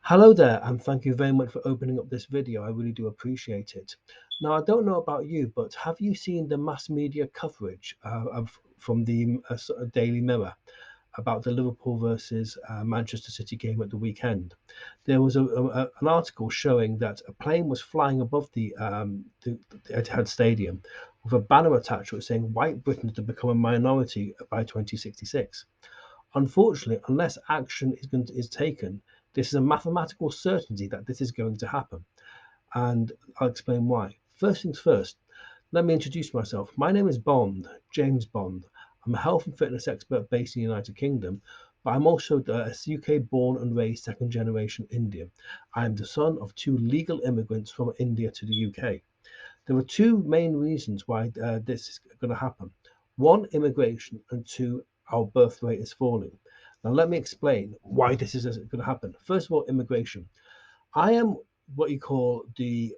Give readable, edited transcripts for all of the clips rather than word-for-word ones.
Hello there, and thank you very much for opening up this video. I really do appreciate it. Now, I don't know about you, but have you seen the mass media coverage from the Daily Mirror about the Liverpool versus Manchester City game at the weekend? There was an article showing that a plane was flying above the Etihad Stadium with a banner attached to it saying "White Britain to become a minority by 2066." Unfortunately, unless action is taken, this is a mathematical certainty that this is going to happen. And I'll explain why. First things first, let me introduce myself. My name is Bond, James Bond. I'm a health and fitness expert based in the United Kingdom, but I'm also a UK born and raised second generation Indian. I am the son of two legal immigrants from India to the UK. There are two main reasons why this is going to happen. One, immigration, and two, our birth rate is falling. Now, let me explain why this is going to happen. First of all, immigration. I am what you call the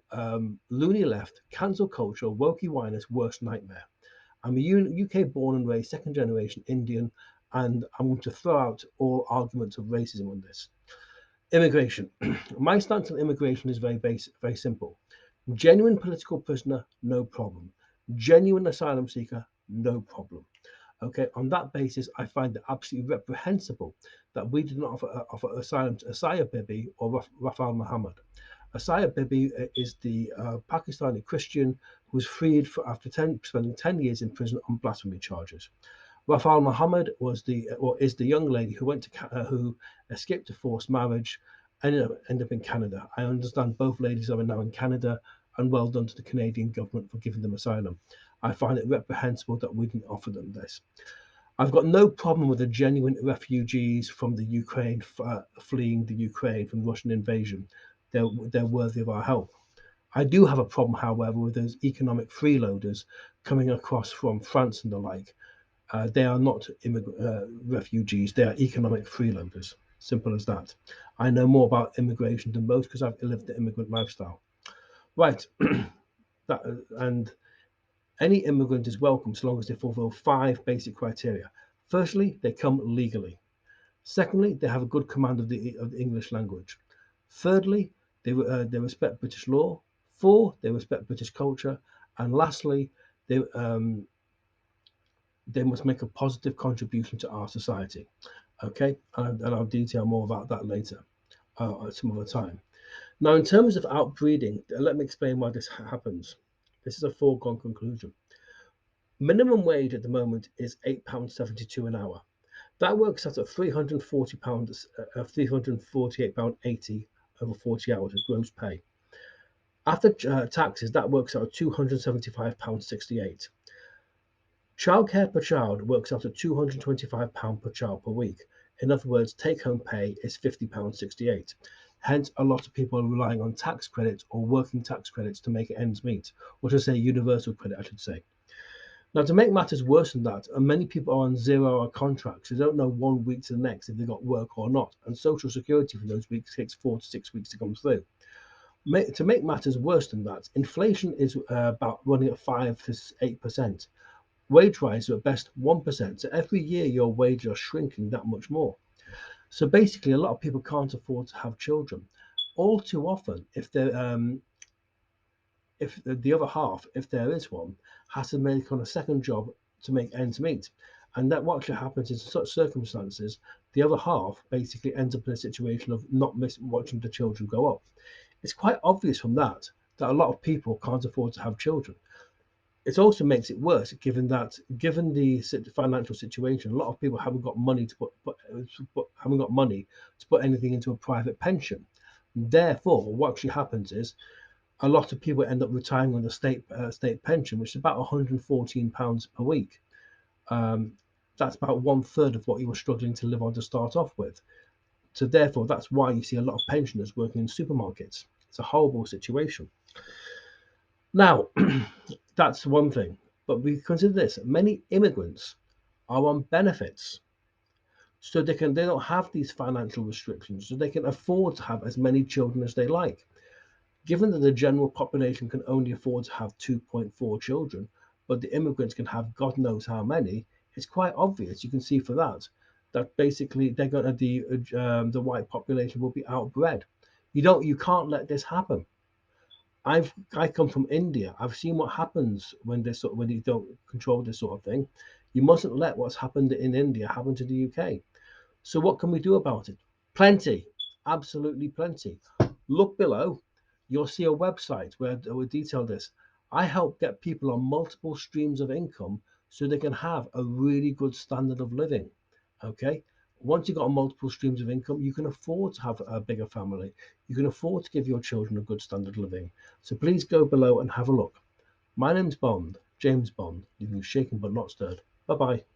loony left, cancel culture, wokey whiners' worst nightmare. I'm a UK born and raised second generation Indian, and I'm going to throw out all arguments of racism on this. Immigration. My stance on immigration is very basic, very simple. Genuine political prisoner, no problem. Genuine asylum seeker, no problem. Okay, on that basis, I find it absolutely reprehensible that we did not offer asylum to Asaya Bibi or Rafal Muhammad. Asaya Bibi is the Pakistani Christian who was freed after spending 10 years in prison on blasphemy charges. Rafal Muhammad is the young lady who who escaped a forced marriage, ended up in Canada. I understand both ladies are now in Canada, and well done to the Canadian government for giving them asylum. I find it reprehensible that we didn't offer them this. I've got no problem with the genuine refugees from the Ukraine fleeing the Ukraine from Russian invasion. They're worthy of our help. I do have a problem, however, with those economic freeloaders coming across from France and the like. They are not refugees, they are economic freeloaders. Simple as that. I know more about immigration than most because I've lived the immigrant lifestyle. Right. And any immigrant is welcome so long as they fulfill five basic criteria. Firstly, they come legally. Secondly, they have a good command of the English language. Thirdly, they respect British law. Four, they respect British culture. And lastly, they um, they must make a positive contribution to our society. Okay, and I'll detail more about that later, at some other time. Now, in terms of outbreeding, let me explain why this happens. This is a foregone conclusion. Minimum wage at the moment is £8.72 an hour. That works out at £340, £348.80 over 40 hours of gross pay. After taxes, that works out at £275.68. Childcare per child works out at £225 per child per week. In other words, take-home pay is £50.68. Hence, a lot of people are relying on tax credits or working tax credits to make ends meet, or to say universal credit, I should say. Now, to make matters worse than that, many people are on 0-hour contracts. They don't know 1 week to the next if they got work or not, and Social Security for those weeks takes 4 to 6 weeks to come through. To make matters worse than that, inflation is about running at 5 to 8%. Wage rise are at best 1%. So every year your wages are shrinking that much more. So basically, a lot of people can't afford to have children. All too often, if the other half, if there is one, has to make on a second job to make ends meet. And that what actually happens in such circumstances, the other half basically ends up in a situation of not watching the children grow up. It's quite obvious from that a lot of people can't afford to have children. It also makes it worse, given the financial situation, a lot of people haven't got money haven't got money to put anything into a private pension. Therefore, what actually happens is a lot of people end up retiring on the state pension, which is about £114 per week. That's about 1/3 of what you were struggling to live on to start off with. So therefore, that's why you see a lot of pensioners working in supermarkets. It's a horrible situation. Now, that's one thing. But we consider this: many immigrants are on benefits, so they don't have these financial restrictions, so they can afford to have as many children as they like. Given that the general population can only afford to have 2.4 children, but the immigrants can have God knows how many, it's quite obvious. You can see for that that basically they're going to the white population will be outbred. You can't let this happen. I come from India. I've seen what happens when you don't control this sort of thing. You mustn't let what's happened in India happen to the UK. So what can we do about it? Plenty, absolutely plenty. Look below. You'll see a website where we detail this. I help get people on multiple streams of income so they can have a really good standard of living. Okay. Once you've got multiple streams of income, you can afford to have a bigger family. You can afford to give your children a good standard of living. So please go below and have a look. My name's Bond, James Bond, leaving you shaken but not stirred. Bye bye.